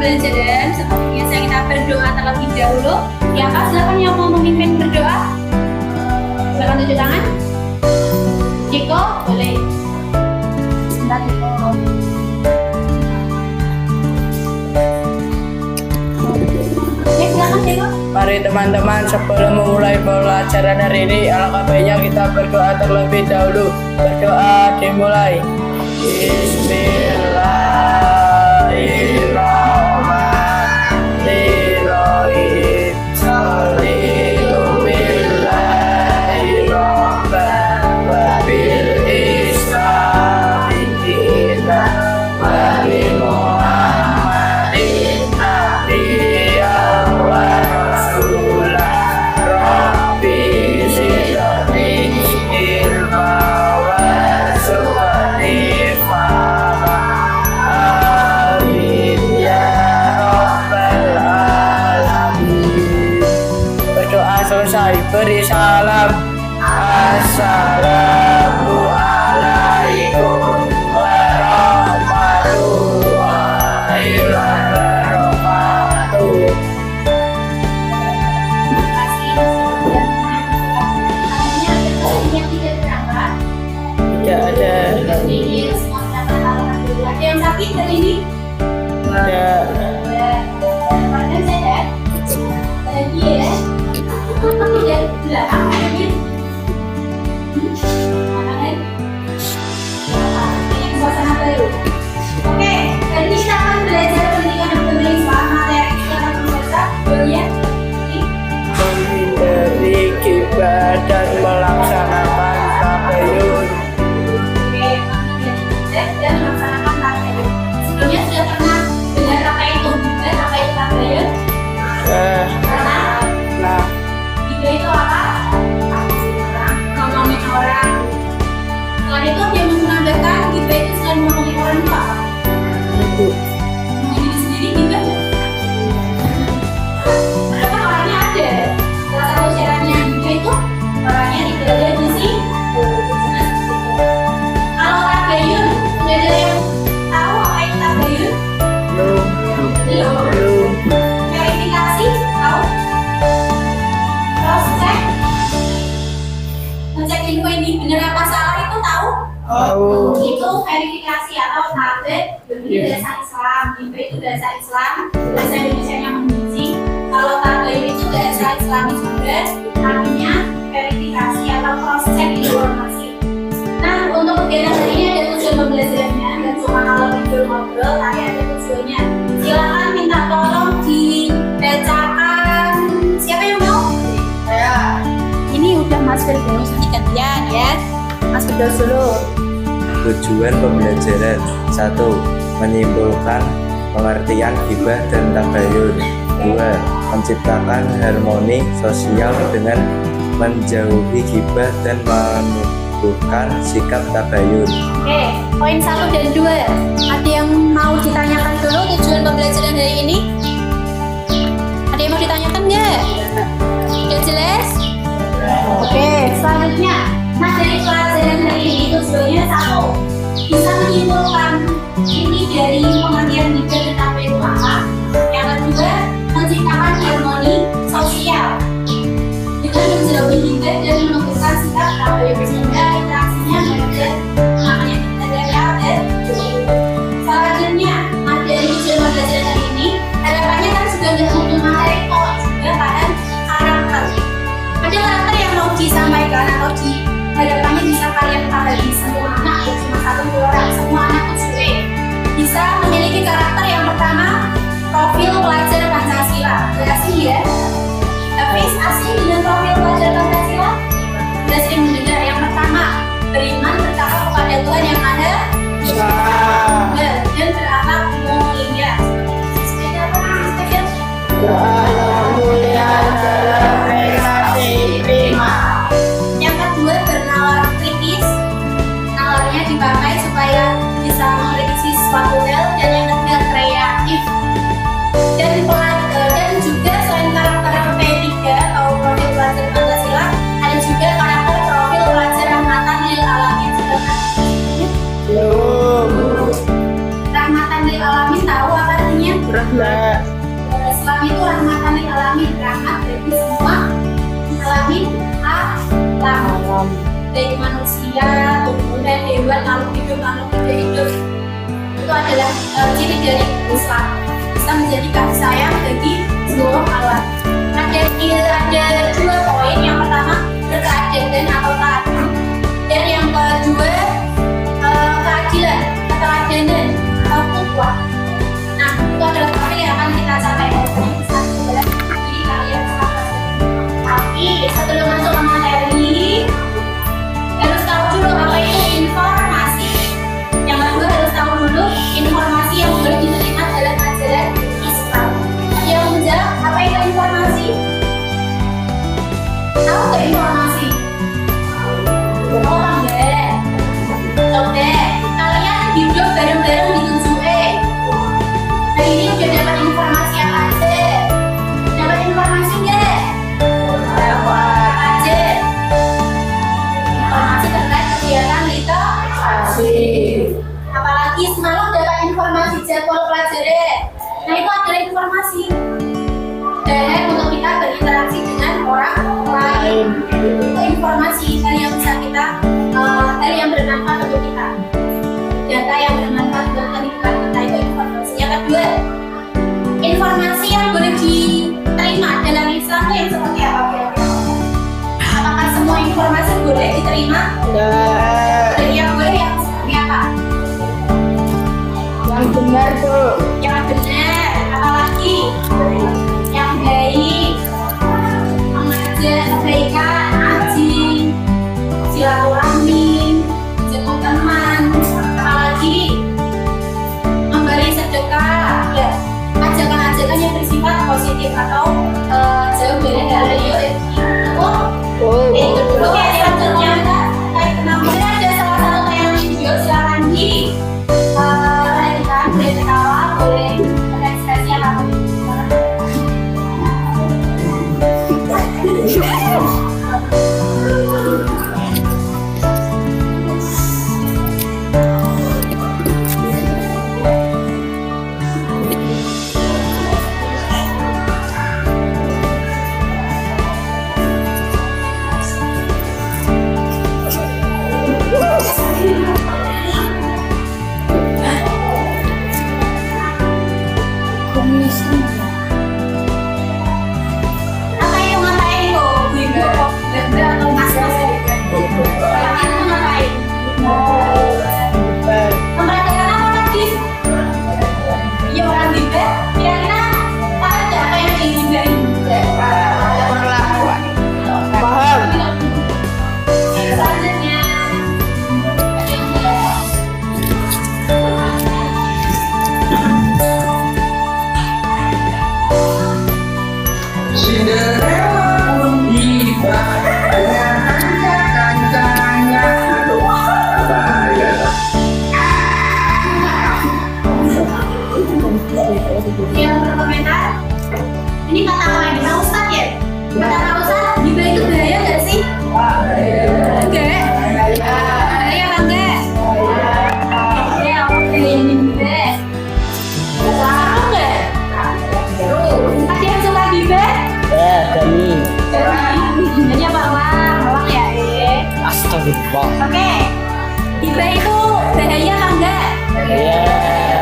pembelajaran, seperti biasa kita berdoa terlebih dahulu. Siapa silakan yang mau memimpin berdoa? Silakan tunjuk tangan. Ciko, boleh. Sebentar, Ciko. Oke, silakan Ciko. Mari teman-teman, sebelum memulai pelajaran hari ini, alangkah baiknya kita berdoa terlebih dahulu. Berdoa dimulai. Bismillahirrahmanirrahim. Sholihu billahi rabban wa bil islami dinan wa bi Muhammadin nabiyyan wa rasulah. Rabbi zidni ilma warzuqni fahma. Amin ya rabbal alamin. Berdoa selesai, beri salam. Assalamualaikum warahmatullahi wabarakatuh. Terima kasih. Yang tidak berangkat. Tidak ada. Ini semua dapat alhamdulillah. Ada yang sakit hari ini? Ada. Badan sehat? Lagi ya? Tidak belakang lagi. Mana lagi? Yang suasana baru. Oke, hari ini kita akan belajar pendidikan dan pembelajaran soal materi kita akan membaca bagian ini. Menghindari gibah dan melaksanakan tabayun. Oke, dan melaksanakan tabayun. Sebelumnya sudah pernah dengar apa itu gibah, apa itu tabayun? Karena Nah, gibah itu apa? Ngomongin orang. Selain itu dia menambahkan gibah itu selain ngomongin orang itu apa? itu Ngomongin diri sendiri gibah nggak? Karena kan orangnya ada. Salah satu syaratnya gibah itu orangnya tidak ada di sini. Kalau tabayun, sudah ada yang tahu apa itu tabayun? belum. Belum. Verifikasi, tahu? Cross check, ngecek info ini benar apa salah itu tahu? Tahu. Itu verifikasi atau tabet dari bahasa Islam. Info itu bahasa Islam, bahasa Indonesia yang mengunci. Kalau tabet itu bahasa Islami juga, artinya verifikasi atau cross check informasi. Nah, untuk kegiatan hari ini ada tujuan pembelajarannya, dan cuma kalau ngobrol, tapi ada tujuannya. Silakan minta tolong dibacakan. Siapa yang mau? Saya. Ini udah Mas Firdaus, nanti gantian ya. Mas Firdaus dulu. Tujuan pembelajaran 1. Menimbulkan pengertian gibah dan tabayun. 2. Menciptakan harmoni sosial dengan menjauhi gibah dan menumbuhkan sikap tabayun. Oke, poin 1 dan 2. Ada yang mau ditanyakan dulu tujuan pembelajaran hari ini? Ada yang mau ditanyakan nggak? Udah jelas? Oke, selanjutnya. Nah, dari pelajaran hari ini tujuannya 1. Bisa menyimpulkan ini dari pengertian gibah dan tabayun itu apa. Yang kedua, menciptakan harmoni sosial dengan menjauhi gibah dan menumbuhkan sikap tabayun sehingga interaksinya benar makanya kita dan selanjutnya materi tujuan pembelajaran hari ini harapannya kan juga nggak untuk materi kok, juga pada karakter. Ada karakter yang mau disampaikan atau harapannya bisa kalian pahami semua anak, ya cuma 1-2 orang, semua anak usia bisa memiliki karakter. Yang pertama, profil pelajar Pancasila. Berasing ya? Hafiz asing dengan profil pelajar Pancasila? Sudah sering mendengar. Yang pertama, beriman bertakwa kepada Tuhan Yang Maha Esa dan berakhlak mulia. Sepeda apa nih sepeda? Mulia dalam relasi prima. Yang kedua, bernalar kritis. Nalarnya dipakai supaya bisa mengkritisi suatu hal. Dan yang ketiga, kreatif. Dan juga selain karakter P3 atau profil pelajar Pancasila, ada juga karakter profil pelajar rahmatan lil alamin. Belum. Rahmatan lil alamin tahu apa artinya? Islam itu rahmatan lil alamin, rahmat bagi semua alamin alam, baik manusia, tumbuhan, hewan, makhluk hidup, makhluk tidak hidup. Itu adalah ciri dari Islam. Islam menjadi kasih sayang bagi seluruh alam. Ada dua poin. Yang pertama berkeadilan atau taat, dan yang kedua keadilan, keteladanan atau ukhuwah. Nah, itu adalah topik yang akan kita capai di kalian sekarang. Tapi sebelum masuk ke materi, harus tahu dulu apa itu informasi. Yang kedua harus tahu dulu informasi yang boleh diterima dalam ajaran Islam. Yang menjawab apa itu informasi? Tahu nggak informasi? Oh enggak. Coba kalian hidup bareng-bareng di Tujuh. Hari ini udah dapat informasi apa aja? Dapat informasi nggak? Dapat aja. Informasi terkait kegiatan literasi. Apalagi semalam dapat informasi jadwal pelajaran. Nah itu adalah informasi. Dan untuk kita berinteraksi dengan orang lain, itu informasi hal yang bisa kita, hal yang bermanfaat untuk kita, data yang bermanfaat untuk kehidupan kita, itu informasi. Yang kedua, informasi yang boleh diterima dalam Islam itu yang seperti apa kira-kira? Apakah semua informasi boleh diterima? Yang boleh yang seperti apa? Yang benar tuh. Yang benar, apalagi yang baik, mengajak kebaikan, ngaji, silaturahmi, jemput teman, apalagi memberi sedekah, ya ajakan-ajakan yang bersifat positif atau jauh dari hal yang itu dulu. Oke, selanjutnya mungkin ada salah satu yang video, silakan di perhatikan, boleh ketawa, boleh berekspresi apapun. Apa yang ngapain kok? Ibu atau mas-mas? Kalian tuh ngapain? Memperhatikan apa lagi? Ya orang gibah. Kira-kira ada apa yang digibahin? Perlakuan. Paham. Selanjutnya Cinderella tiba dengan kancah-kancahnya. Bahaya. yang berkomentar, ini kata apa ini? Pak Ustadz ya? Kata Pak Ustadz, gibah itu bahaya nggak sih? Enggak. Bahaya apa enggak? Ya oke, ini gibah. Salah enggak? Ada yang suka gibah? Dani. Hanya bawang ya. Astagfirullah. Oke. Gibah itu bahaya apa enggak? Iya.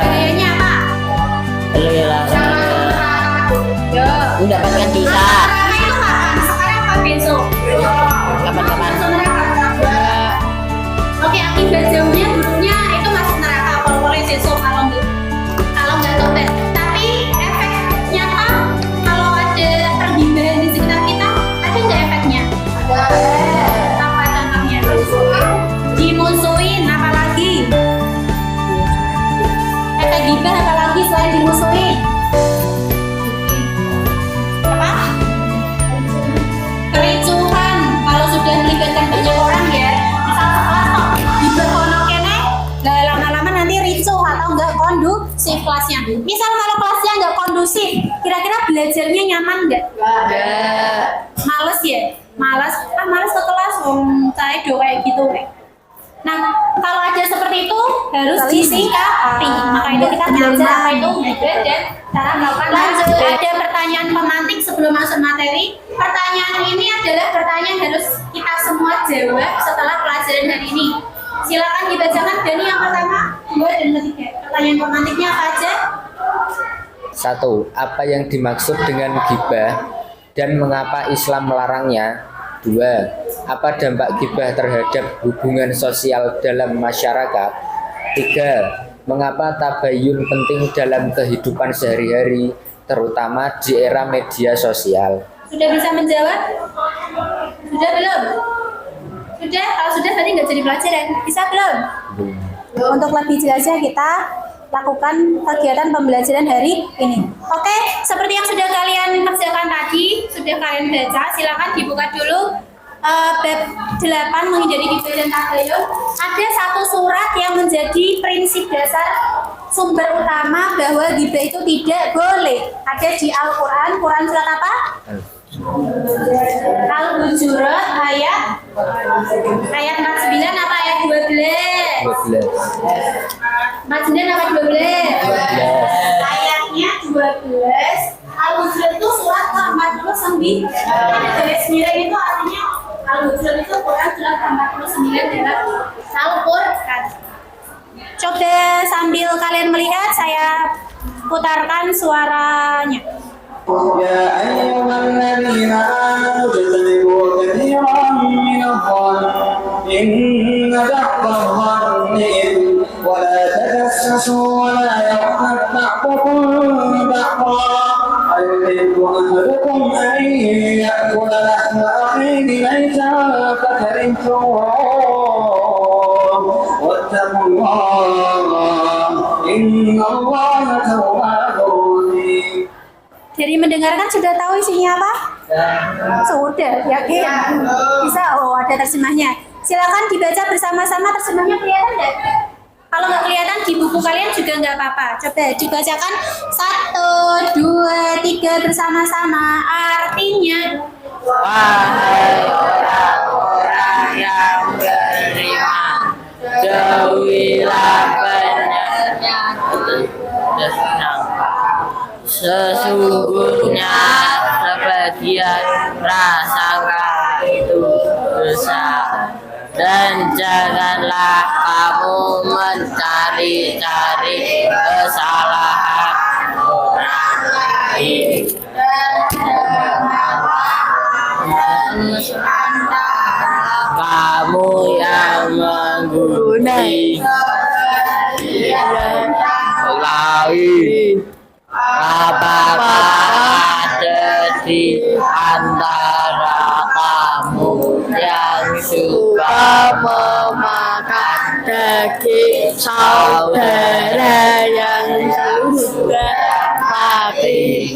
Bahayanya apa? Yo. Mendapatkan bisa. Karena itu kapan? Sekarang apa besok? Kapan-kapan. Masuk neraka. Oke, akibat jauhnya buruknya itu masuk neraka kalau boleh besok kalau nggak tobat. Tapi efek nyata kalau ada pergimbahan di sekitar kita, ada nggak efeknya? Ada. Apa contohnya? Dimusuhin, apalagi? Efek gibah apalagi selain dimusuhin? Apa? Kericuhan. Kalau sudah melibatkan banyak orang ya, misal sekelas kok gibah kono kene, lah lama-lama nanti ricuh atau enggak kondusif kelasnya. Misal kalau kelasnya enggak kondusif, kira-kira belajarnya nyaman enggak? Enggak. Males ya? Males ke kelas, saya do kayak gitu. Nah, kalau ada seperti itu harus disikapi. Maka itu kita belajar apa itu gibah dan cara melakukan. Lanjut, ada pertanyaan pemantik sebelum masuk materi. Pertanyaan ini adalah pertanyaan yang harus kita semua jawab setelah pelajaran hari ini. Silakan dibacakan Dani yang pertama, 2 dan ketiga. Pertanyaan pemantiknya apa aja? 1. Apa yang dimaksud dengan ghibah dan mengapa Islam melarangnya? 2. Apa dampak ghibah terhadap hubungan sosial dalam masyarakat? 3. Mengapa tabayun penting dalam kehidupan sehari-hari, terutama di era media sosial? Sudah bisa menjawab? Sudah belum? Sudah? Kalau sudah berarti nggak jadi pelajaran. Bisa belum? Untuk lebih jelasnya kita lakukan kegiatan pembelajaran hari ini. Oke, seperti yang sudah kalian kerjakan tadi, sudah kalian baca, silakan dibuka dulu bab 8 menghindari ghibah dan tabayun. Ada satu surat yang menjadi prinsip dasar sumber utama bahwa ghibah itu tidak boleh. Ada di Al-Quran. Quran surat apa? Al-Hujurat ayat 49 apa ayat 12? 49 apa 12? Ayatnya 12. Al-Hujurat itu surat ke-49. Garis miring itu artinya Al-Hujurat itu Quran surat ke-49 dalam Al-Quran. Coba sambil kalian melihat, saya putarkan suaranya. يا أيها الذين آمنوا اجتنبوا كثيرا من الظن إن بعض الظن إثم ولا تجسسوا ولا يغتب بعضكم بعضا أيحب أحدكم أن يأكل لحم أخيه ميتا فكرهتموه واتقوا الله إن الله تواب رحيم. Dari mendengarkan sudah tahu isinya apa? Sudah, yakin? Bisa, oh ada terjemahnya. Silakan dibaca bersama-sama, terjemahnya kelihatan nggak? Kalau nggak kelihatan di buku kalian juga nggak apa-apa. Coba dibacakan 1, 2, 3 bersama-sama. Artinya, Wahai orang-orang yang beriman, jauhilah sesungguhnya sebagian prasangka itu dosa, dan janganlah kamu mencari-cari kesalahan orang lain. Kamu yang menggunting lain, apakah ada di antara kamu yang suka memakan daging saudara yang suka tapi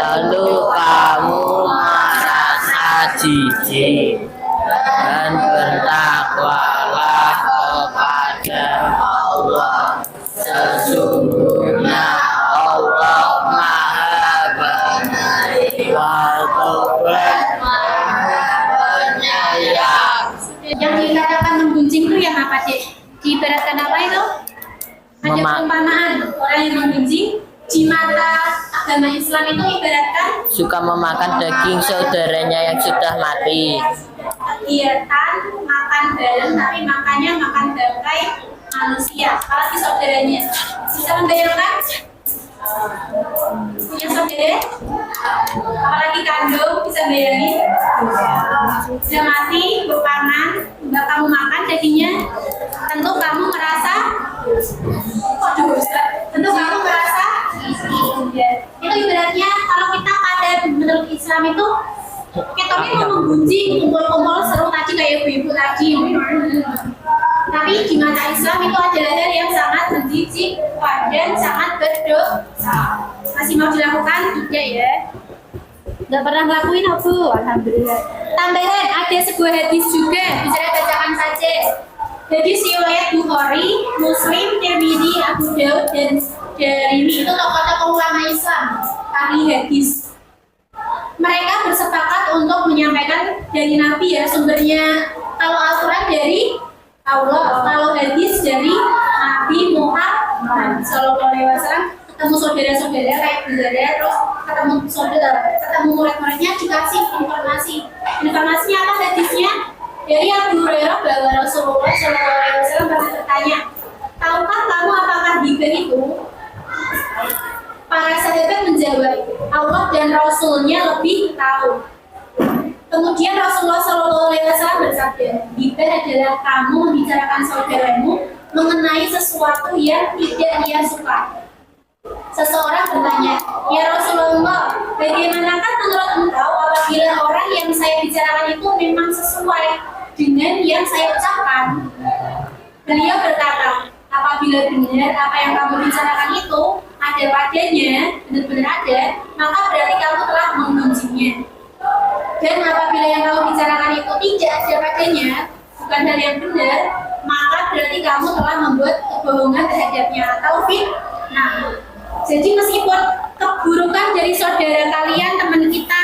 lalu kamu merasa jijik, dan bertakwalah kepada Allah, sesungguhnya Allah Maha Penyayang, Penyayang. yang dikatakan menggunjing itu yang apa, Dek? Diibaratkan apa itu? Ada perumpamaan orang yang menggunjing di mata agama Islam itu ibaratkan Suka memakan daging saudaranya yang sudah mati. kegiatan makan bareng tapi makannya makan bangkai manusia, apalagi saudaranya. Bisa membayangkan? Punya saudara? Apalagi kandung, bisa bayangin? Sudah mati, berpangan, nggak kamu makan dagingnya, tentu kamu merasa tentu kamu merasa ya. Itu ibaratnya kalau kita pada menurut Islam itu kita ini mau menggunjing, kumpul-kumpul seru tadi kayak ibu-ibu tadi. Tapi di mata Islam itu adalah hal yang sangat menjijikkan dan sangat berdosa. Masih mau dilakukan? Tidak ya. Nggak pernah ngelakuin Abu, alhamdulillah. Tambahan ada sebuah hadis juga, bisa bacakan saja. Hadis riwayat Bukhari, Muslim, Tirmidzi, Abu Daud dan Darimi, itu tokoh-tokoh ulama Islam, ahli hadis. Mereka bersepakat untuk menyampaikan dari Nabi ya, sumbernya kalau Al-Quran dari Allah. Kalau hadis dari Nabi Muhammad SAW, ketemu saudara-saudara kayak saudara, terus ketemu murid-muridnya dikasih informasi. Informasinya apa hadisnya? Dari Abu Hurairah bahwa Rasulullah SAW pernah bertanya, tahukah kamu apakah ghibah itu? Para sahabat menjawab, Allah dan Rasulnya lebih tahu. Kemudian Rasulullah SAW bersabda, ghibah adalah kamu membicarakan saudaramu mengenai sesuatu yang tidak dia suka. Seseorang bertanya, ya Rasulullah, bagaimanakah menurut engkau apabila orang yang saya bicarakan itu memang sesuai dengan yang saya ucapkan? Beliau berkata, apabila benar apa yang kamu bicarakan itu ada padanya, benar-benar ada, maka berarti kamu telah mengujinya. Dan apabila yang kamu bicarakan itu tidak ada padanya, bukan hal yang benar, maka berarti kamu telah membuat kebohongan terhadapnya atau fitnah. Jadi meskipun keburukan dari saudara kalian, teman kita,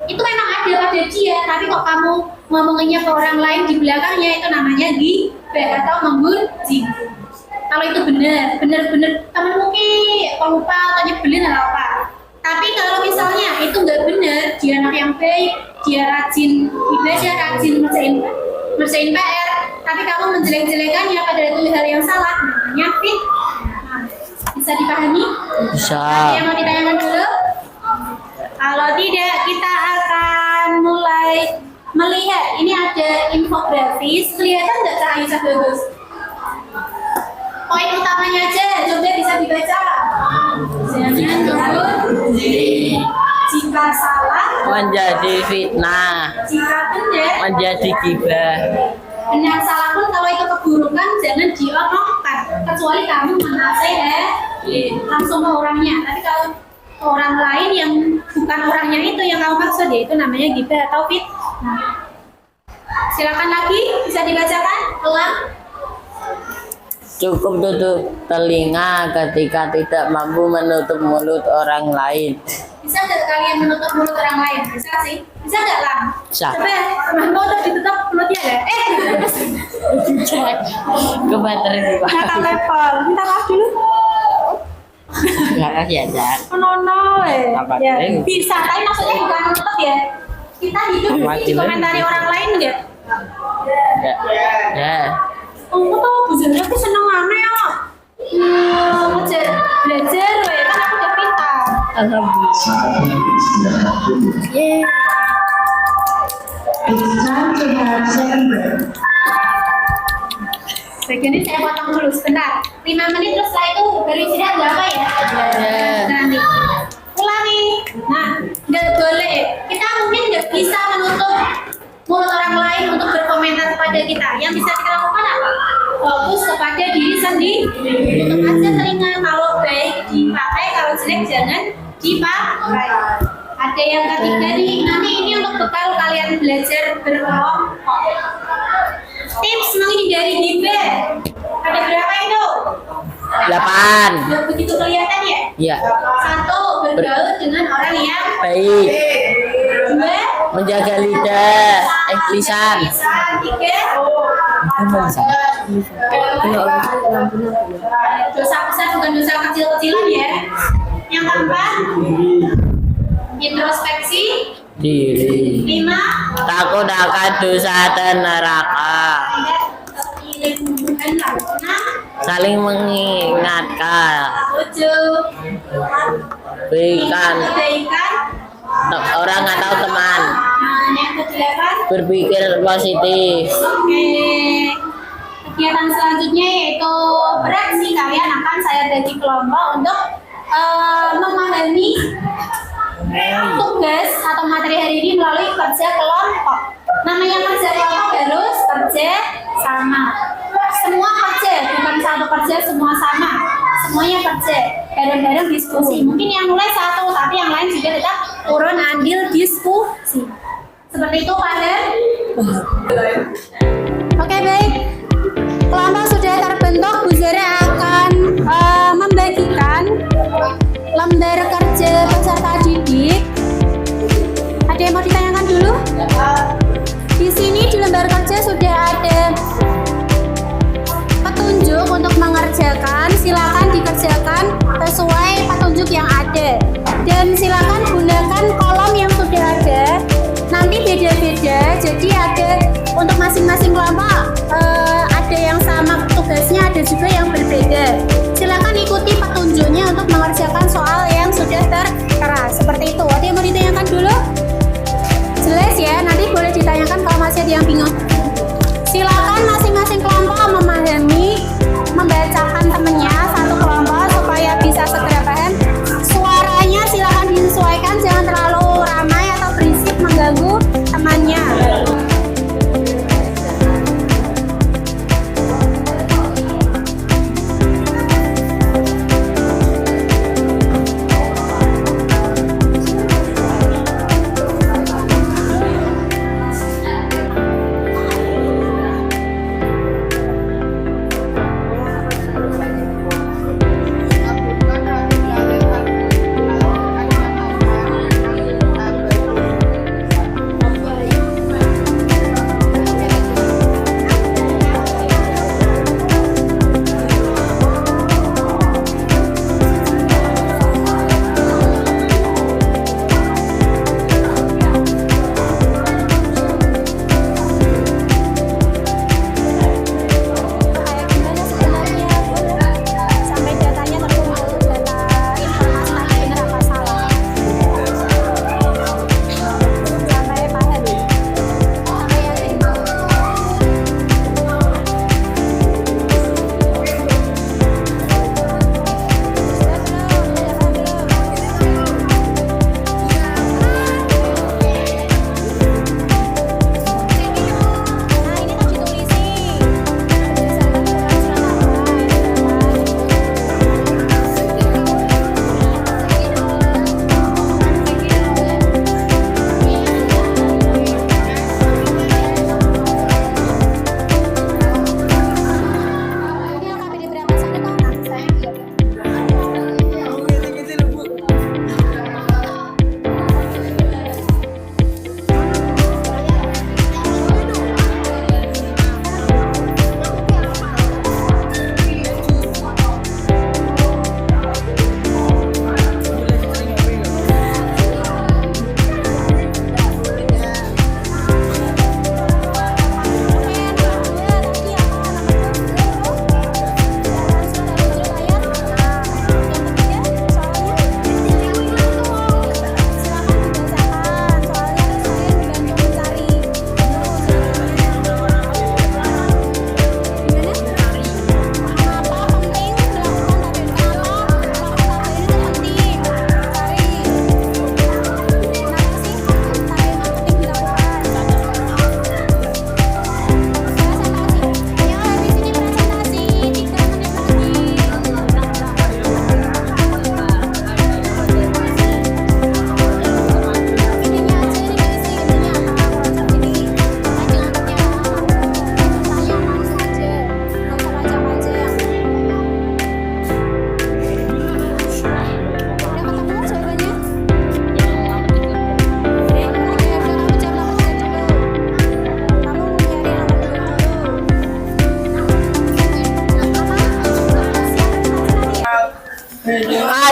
itu memang ada pada dia, tapi kok kamu ngomongnya ke orang lain di belakangnya, itu namanya ghibah atau membuji. Kalau itu benar teman mungkin lupa atau nyebelin atau apa. Tapi kalau misalnya itu nggak benar, dia anak yang baik, dia rajin ibadah, rajin ngerjain PR, tapi kamu menjelek-jelekannya padahal itu hal yang salah, namanya fitnah. Bisa dipahami? Bisa. Ada yang mau ditanyakan dulu? Kalau tidak, kita akan mulai melihat. Ini ada infografis. Kelihatan nggak cahaya bagus? Poin utamanya aja, coba bisa dibaca. Jangan dulu. Jika salah Menjadi fitnah, jika benar menjadi ghibah. benar salah pun kalau itu keburukan jangan diomongkan, kecuali kamu menasehati langsung ke orangnya. Tapi kalau orang lain yang bukan orangnya itu yang kamu maksud, ya itu namanya ghibah atau fitnah. Silakan lagi, bisa dibacakan ulang. Cukup tutup telinga ketika tidak mampu menutup mulut orang lain. Bisa nggak kalian menutup mulut orang lain? Bisa sih. Bisa nggak lah? Bisa. Coba ya, mau tuh ditutup mulutnya ya? Ke baterai nih, Pak. Ngakak level. Minta maaf dulu. Enggak kasih aja. Nono Apa ya. kering? Bisa, tapi maksudnya bukan menutup ya. Kita hidup di komentari orang lain nggak? Ya. Kamu tuh bujurnya tuh seneng aneh ya. Belajar weh, kan aku udah pintar. Bagian ini saya potong dulu sebentar. 5 menit terus setelah itu baru istirahat nggak apa ya? Nanti. Ulangi. Nah, nggak boleh. Kita mungkin nggak bisa menutup mulut orang lain untuk berkomentar kepada kita. Yang bisa kita lakukan apa? Fokus kepada diri sendiri. Tutup aja telinga, kalau baik dipakai, kalau jelek jangan dipakai. Ada yang ketiga nih, nanti ini untuk bekal kalian belajar berkelompok. Tips menghindari ghibah. Ada berapa itu? 8. Belum begitu kelihatan ya? Iya. 1. Bergaul dengan orang yang Baik. 2. Menjaga lidah, lisan. 3. Dosa besar bukan dosa kecil-kecilan ya. Yang keempat, introspeksi. Diri. 5. Takut akan dosa dan neraka. Saling mengingatkan. 7. Berikan Kebaikan. orang atau teman. Yang ke-8. Berpikir positif. Oke. Kegiatan selanjutnya yaitu beraksi. Kalian akan saya bagi kelompok untuk memahami tugas atau materi hari ini melalui kerja kelompok. Namanya kerja kelompok harus kerja sama. Semua kerja, bukan satu kerja semua sama. Semuanya kerja, bareng-bareng diskusi. Mungkin yang mulai satu, tapi yang lain juga tetap turun andil diskusi. Seperti itu, Pak Den. Oke, baik. Kelompok sudah terbentuk, Bu Zara akan membagikan lembar kerja peserta didik. Ada yang mau ditanyakan dulu? Di sini di lembar kerja sudah ada silakan dikerjakan sesuai petunjuk yang ada. Dan silakan gunakan kolom yang sudah ada. Nanti beda-beda, jadi ada untuk masing-masing kelompok ada yang sama tugasnya, ada juga yang berbeda. Silakan ikuti petunjuknya untuk mengerjakan soal yang sudah tertera. Seperti itu. Ada yang mau ditanyakan dulu? Jelas ya, nanti boleh ditanyakan kalau masih ada yang bingung. Silakan masing-masing kelompok memahami, membacakan temennya satu kelompok supaya bisa segera paham. Suaranya silakan disesuaikan, jangan terlalu ramai atau berisik mengganggu temannya. Sampai datanya terkumpul, data informasi tadi benar apa salah. Sampai paham. Sampai yakin. Nah, ini kan ditulisi. Berdasarkan ini LKPD berapa sana kok?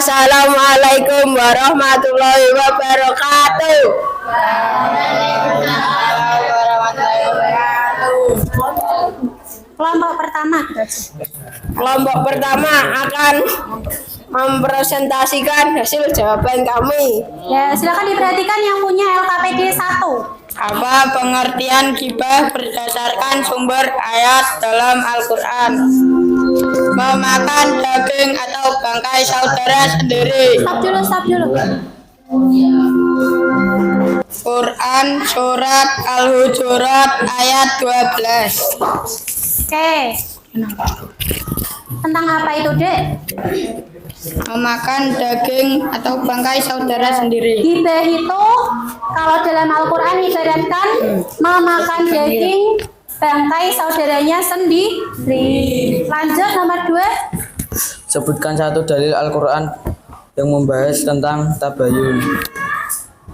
Assalamualaikum warahmatullahi wabarakatuh. Kelompok pertama. Kelompok pertama akan mempresentasikan hasil jawaban kami. Ya, silakan diperhatikan yang punya LKPD 1. Apa pengertian ghibah berdasarkan sumber ayat dalam Al-Quran? Memakan daging atau bangkai saudara sendiri. Stop dulu. Quran Surat Al-Hujurat ayat 12. Oke. Tentang apa itu, Dek? Memakan daging atau bangkai saudara sendiri. Ghibah itu kalau dalam Al-Quran ibaratkan memakan daging bangkai saudaranya sendiri. Lanjut nomor 2. Sebutkan satu dalil Al-Quran yang membahas tentang tabayun.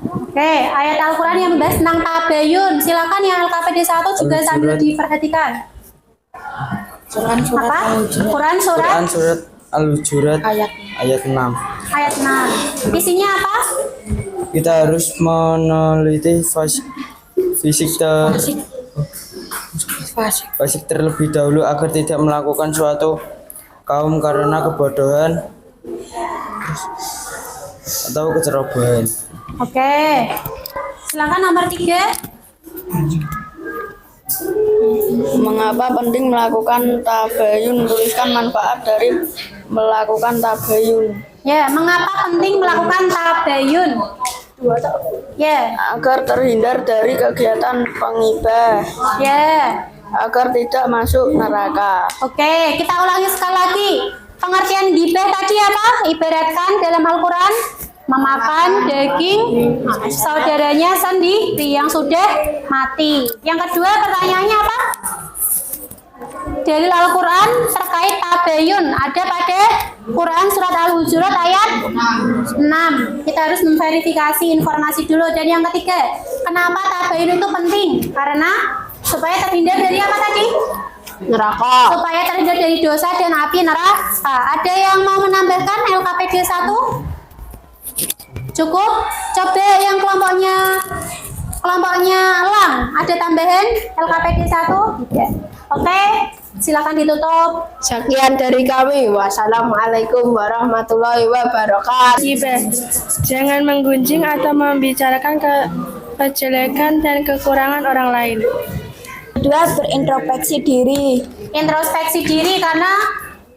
Oke, ayat Al-Quran yang membahas tentang tabayun. Silakan yang LKPD 1 juga sambil diperhatikan. Quran Surat Apa? Al-Hujurat. Quran surat Quran surat Al-Hujurat Ayat ayat 6. ayat 6. Isinya apa? Kita harus meneliti fisik terlebih dahulu agar tidak melakukan suatu kaum karena kebodohan atau kecerobohan. Oke. Silakan nomor 3. Mengapa penting melakukan tabayun? Tuliskan manfaat dari melakukan tabayun. Ya, mengapa penting melakukan tabayun? Ya, Agar terhindar dari kegiatan penghibah, ya. agar tidak masuk neraka. Oke, kita ulangi sekali lagi. Pengertian gibah tadi apa? Ibaratkan dalam Al-Quran memakan daging saudaranya sendiri yang sudah mati. Yang kedua, pertanyaannya apa? Dalil Al-Quran terkait tabayun ada pada Quran surat Al-Hujurat ayat 6. Kita harus memverifikasi informasi dulu. Dan yang ketiga, kenapa tabayun itu penting? Karena supaya terhindar dari apa tadi? Neraka. Supaya terhindar dari dosa dan api neraka. Ada yang mau menambahkan LKPD 1? Cukup? Coba yang kelompoknya Elang, ada tambahan LKPD 1? Tidak. Oke, silakan ditutup. Sekian dari kami. Wassalamualaikum warahmatullahi wabarakatuh. Jangan menggunjing atau membicarakan kejelekan dan kekurangan orang lain. Kedua, berintrospeksi diri. Introspeksi diri karena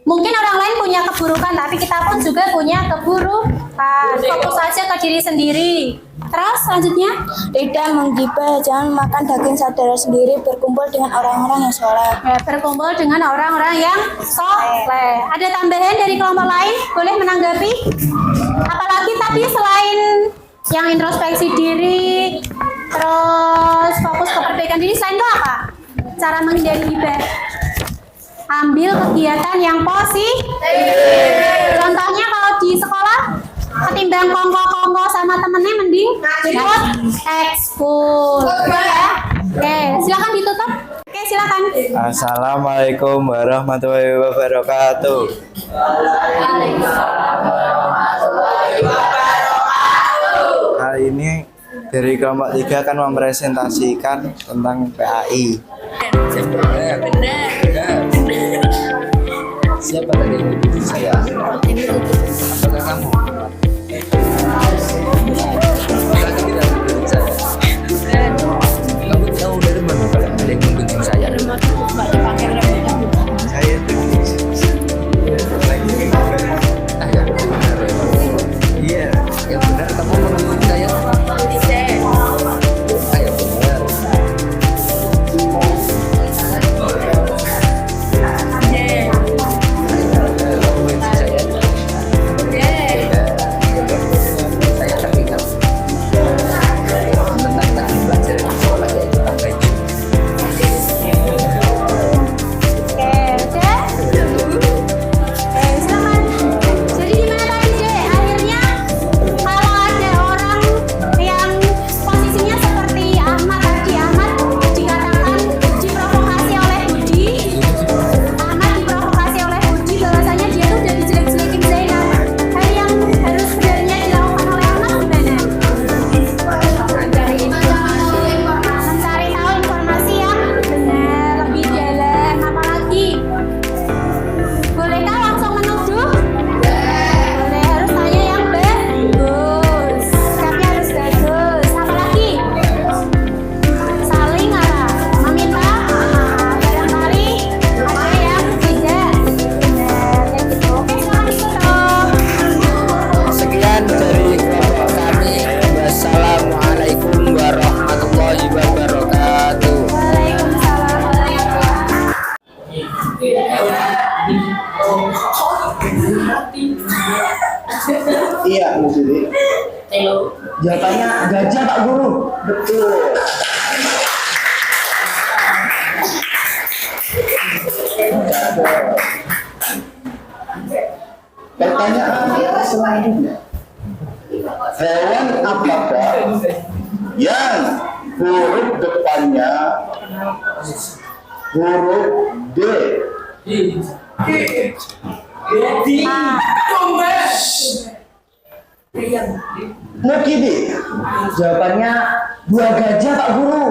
mungkin orang lain punya keburukan, tapi kita pun juga punya keburukan. Fokus saja ke diri sendiri. Terus selanjutnya, Tidak menggibah, jangan makan daging saudara sendiri, berkumpul dengan orang-orang yang soleh. ya, berkumpul dengan orang-orang yang soleh. Ada tambahan dari kelompok lain? Boleh menanggapi? Apalagi tadi selain yang introspeksi diri, terus fokus ke perbaikan diri, selain itu apa? Cara menghindari gibah? Ambil kegiatan yang positif. Contohnya kalau di sekolah, ketimbang kongko-kongko sama temennya mending ikut ekskul. Ya. Oke, silakan ditutup. Oke, silakan. Assalamualaikum warahmatullahi wabarakatuh. Kali ini dari kelompok 3 akan mempresentasikan tentang PAI. Siapa tadi yang duduk saya? Apakah kamu? Apakah tidak menggunjing saya? Kamu tahu dari mana kalau ada yang menggunjing saya? Saya Ah ya, benar ya. iya. Yang benar kamu menggunjing saya. Ah ya benar. Iya, Bu Siti. Jatahnya gajah Pak Guru. Betul. Pertanyaan selanjutnya. Hewan apakah yang huruf depannya huruf D? Mukidi. Jawabannya 2 gajah Pak Guru.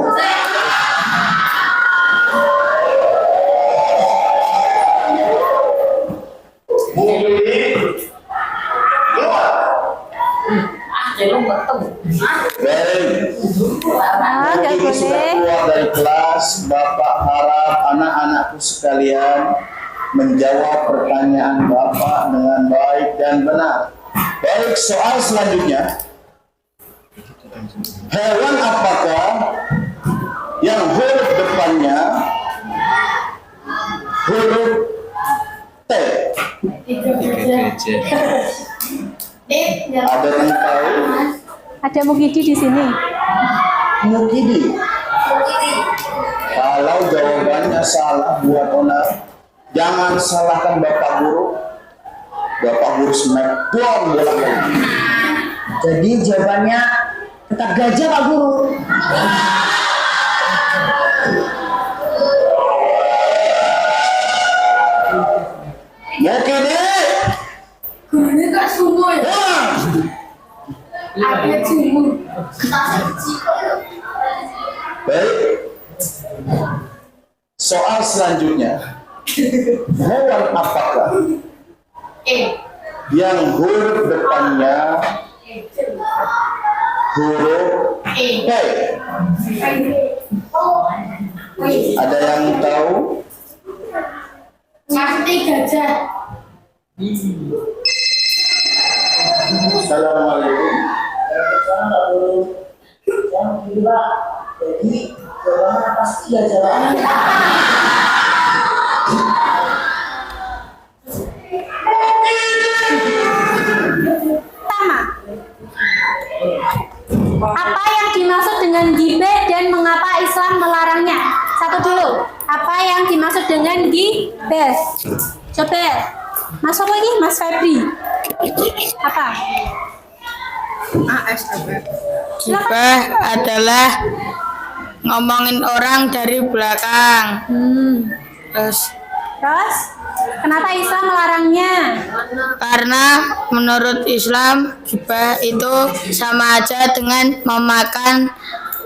Nggak boleh. Keluar dari kelas, Bapak harap anak-anakku sekalian menjawab pertanyaan Bapak dengan baik dan benar. Baik, soal selanjutnya. Hewan apakah yang huruf depannya huruf T? Ada yang tahu? Ada Mukidi di sini. Mukidi. Kalau jawabannya salah buat onar, jangan salahkan Bapak Guru. Bapak Guru smackdown bola lagi. Jadi jawabannya tetap gajah Pak Guru. Mukidi. Gurunya tak sungguh. Baik. Soal selanjutnya. Hewan apakah yang huruf depannya huruf P? Ada yang tahu? Pasti gajah. Assalamualaikum. Jadi jawabannya pasti gajah. Pertama, apa yang dimaksud dengan gibah dan mengapa Islam melarangnya? Satu dulu, apa yang dimaksud dengan gibah? Coba, Mas apa ini? Mas Febri. Apa? Gibah adalah ngomongin orang dari belakang. Terus Terus, kenapa Islam melarangnya? karena menurut Islam gibah itu sama aja dengan memakan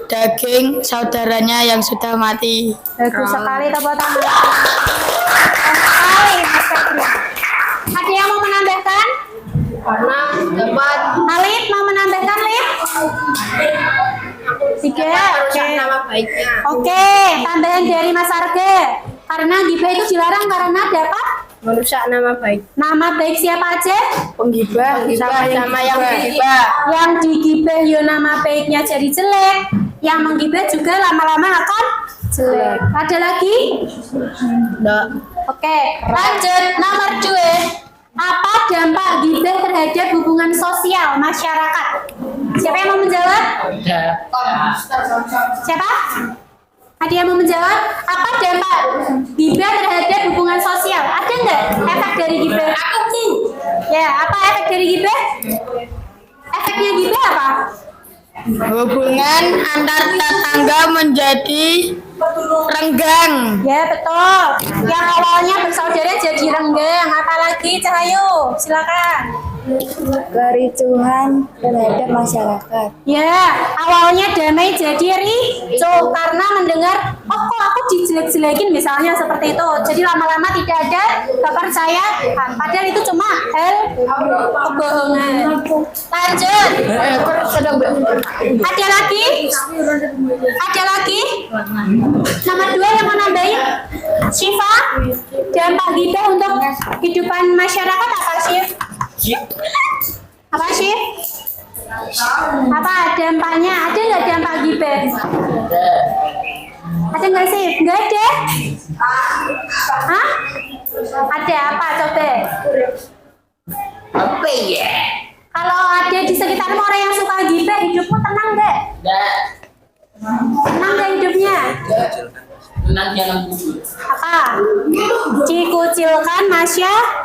daging saudaranya yang sudah mati. Bagus sekali tepuk tangan. Bagus sekali, Mas Febri. Ada yang mau menambahkan? Karena dapat Alif mau menambahkan, Lif? 3. Oke. nama baiknya. Oke, tambahan dari Mas Arga. Karena gibah itu dilarang karena dapat Merusak nama baik. nama baik siapa aja? Penggibah sama yang menggibah. Yang digibah yo nama baiknya jadi jelek. Yang menggibah juga lama-lama akan jelek. Ada lagi? Enggak. Oke, lanjut nomor 2. Apa dampak gibah terhadap hubungan sosial masyarakat? Siapa yang mau menjawab? Siapa? Ada yang mau menjawab? Apa dampak gibah terhadap hubungan sosial? Ada nggak efek dari gibah? Aku. Ya, apa efek dari gibah? Efeknya gibah apa? Hubungan antar tetangga menjadi renggang. Ya, betul. Yang awalnya bersaudara jadi renggang. Apalagi Cahayu? Silakan. Kericuhan terhadap masyarakat. Ya, awalnya damai jadi ricuh karena mendengar, oh kok aku dijelek-jelekin misalnya seperti itu. Jadi lama-lama tidak ada kepercayaan. Padahal itu cuma hal kebohongan. Lanjut. Ada lagi? Ada lagi? Nomor 2 yang mau nambahin? Syifa, dampak gibah untuk kehidupan masyarakat apa Syif? Apa Syif? Apa dampaknya? Ada nggak dampak gibah? Ada nggak sih? Nggak ada? Hah? Ada apa coba? Apa ya? Kalau ada di sekitarmu orang yang suka gibah, hidupmu tenang nggak? Tenang nggak hidupnya? Apa? Dikucilkan masyarakat.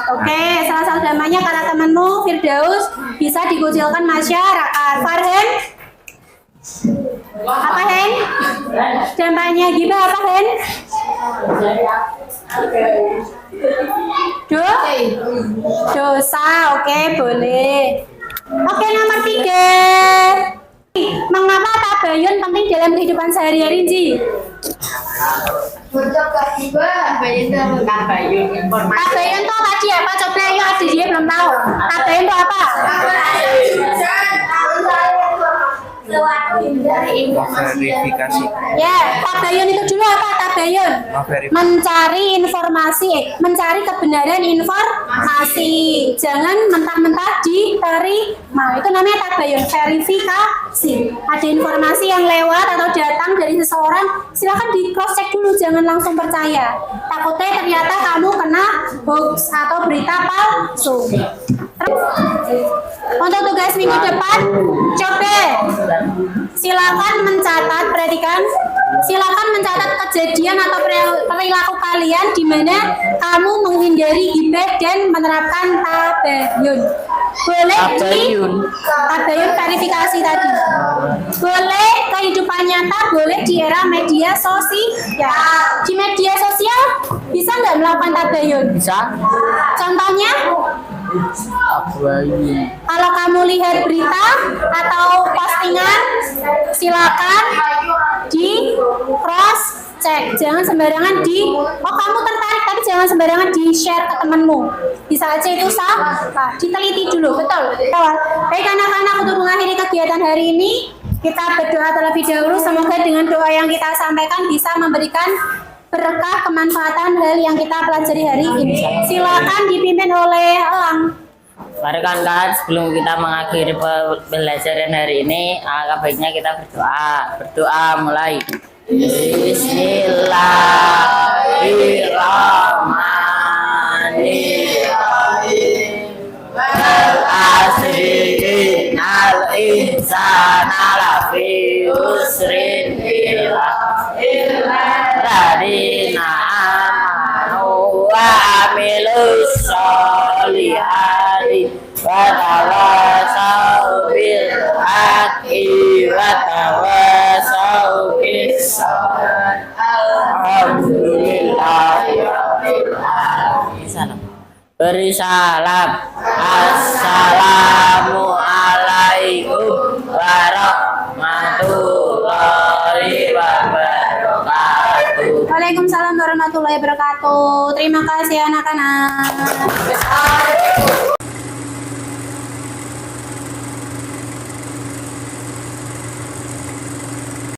Oke, salah satu damanya karena temanmu Firdaus bisa dikucilkan masyarakat. Farhan? Apa Hen? Dampaknya gibah apa Hen? Dosa, oke, boleh. Oke, nomor 3. Mengapa tabayun penting dalam kehidupan sehari-hari, Ji? Tabayun itu tadi apa? Coba ayo adik dia belum tahu. Tabayun itu apa? Verifikasi. Ya, tabayun itu dulu apa? Tabayun mencari informasi, mencari kebenaran informasi. Jangan mentah-mentah diterima. Itu namanya tabayun, verifikasi. Ada informasi yang lewat atau datang dari seseorang, silakan di cross check dulu, jangan langsung percaya. Takutnya ternyata kamu kena hoax atau berita palsu. Untuk tugas minggu depan, coba silakan mencatat, perhatikan, silakan mencatat kejadian atau perilaku kalian di mana kamu menghindari gibah dan menerapkan tabayun. Boleh tabayun verifikasi tadi. Boleh kehidupan nyata, boleh di era media sosial. Di media sosial bisa nggak melakukan tabayun? Bisa. Contohnya? Kalau kamu lihat berita atau postingan, silakan di cross check, jangan sembarangan kamu tertarik tapi jangan sembarangan di share ke temanmu, bisa aja itu salah. Diteliti dulu, betul. Baik anak-anak, untuk mengakhiri kegiatan hari ini kita berdoa terlebih dahulu, semoga dengan doa yang kita sampaikan bisa memberikan berkah kemanfaatan hal yang kita pelajari hari ini. Silakan dipimpin oleh Elang. Mari kawan-kawan, sebelum kita mengakhiri pembelajaran hari ini, alangkah baiknya kita berdoa. Berdoa mulai. Bismillahirrahmanirrahim. Wal asri innal insana lafi usrin illa alladziina amanu wa amilus sholihati wa tawasau bil haqqi wa tawasau bis sabr. Alhamdulillahirabbil alamin. Beri salam. Assalamu alaikum warahmatullahi wabarakatuh. Waalaikumsalam warahmatullahi wabarakatuh. Terima kasih anak-anak.